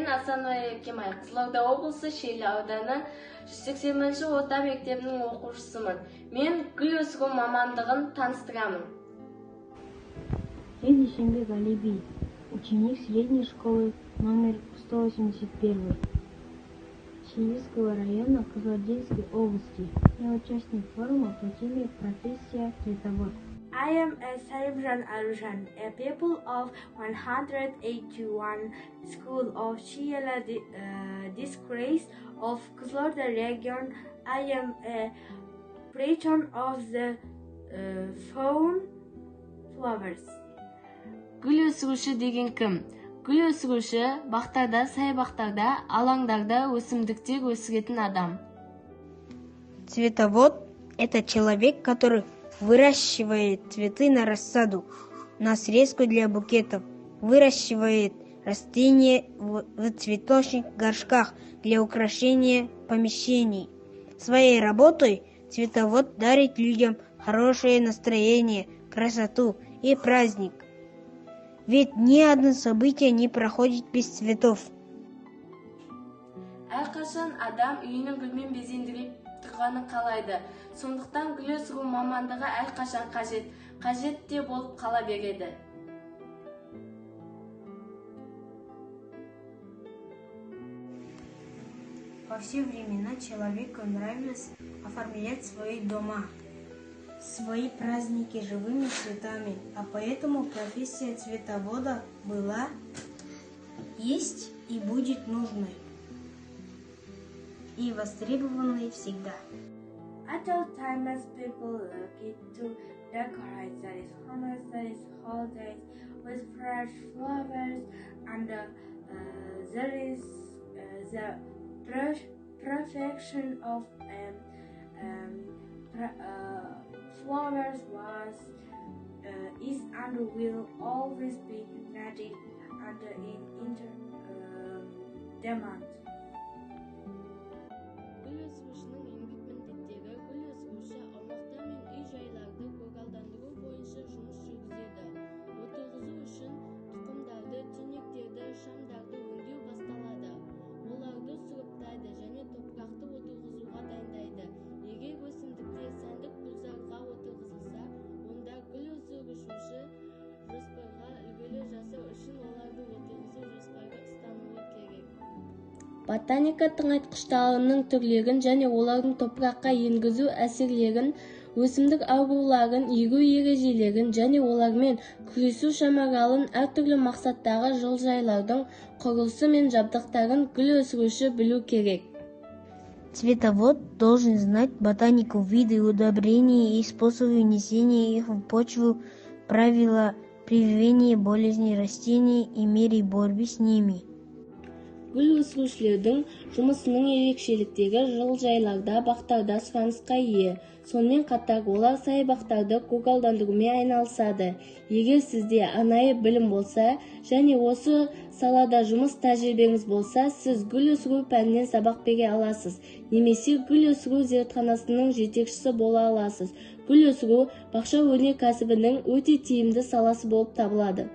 Мен Асанова Кемай, Қызылорда облысы Шиелі ауданы 180-ші орта мектебінің оқушысымын. Мен гүл өсіру мамандығын таныстырамын. Я Дүйсенбек Алибий, ученик средней школы номер 181 Шиельского района Кызылординской области. Я участник форума по теме «Профессия цветовод». I am Saibjan Arushan, a pupil of 181 School of Şiela Disgrace of Kızılorda region. I am a patron of the fawn flowers. Гүл өсіруші деген кім? Гүл өсіруші бақтарда, саябақтарда, алаңдарда өсімдіктер өсіретін адам. Цветовод – это человек, который выращивает цветы на рассаду, на срезку для букетов, выращивает растения в цветочных горшках для украшения помещений. Своей работой цветовод дарит людям хорошее настроение, красоту и праздник. Ведь ни одно событие не проходит без цветов. Әрқашан адам үйінің гүлмен безендіріп тұрғанын қалайды. Сондықтан гүл өсіру мамандығы әрқашан қажет те болып қала береді. Во все времена человеку нравилось оформлять свои дома, свои праздники живыми цветами, а поэтому профессия цветовода была, есть и будет нужной и востребованной всегда. At all times, people look to decorate their homes, their holidays with fresh flowers, and there is the perfection of flowers is and will always be needed and in demand. Гүл өсірушінің еңбек міндеттері гүл өсіруші аумақтар мен үй-жайларды көгалдандыру бойынша жұмыс жүргізеді. Отырғызу үшін тұқымдарды, түйнектерді, шамдарды өңдеу басталады. Оларды сұрыптайды және топырақты отырғызуға дайындайды. Егер өсімдіктер сәндік гүлзарға отырғызылса, онда гүл өсіруші жоспарға үлгілі жасау үшін оларды отырғызу жоспары ұстануы керек. Ботаника тыңайтқыштарының түрлерін және олардың топыраққа енгізу әсерлерін, өсімдік ауруларын, егу ережелерін және олармен күресу шамаралын, әртүрлі мақсаттағы жылыжайлардың құрылысы мен жабдықтарын гүл өсіруші білу керек. Цветовод должен знать ботанику, виды удобрений и способы внесения их в почву, правила прививения болезней растений и меры борьбы с ними. Гүл өсірушілердің жұмысының ерекшеліктері жылыжайларда, бақтарда сұранысқа ие. Сонымен қатар олар саябақтарды көгалдандырумен айналысады. Егер сізде арнайы білім болса және осы салада жұмыс тәжірибеңіз болса, сіз гүл өсіру пәнінен сабақ бере аласыз. Немесе гүл өсіру зертханасының жетекшісі бола аласыз. Гүл өсіру бақша өнеркәсібінің өте тиімді саласы болып табылады.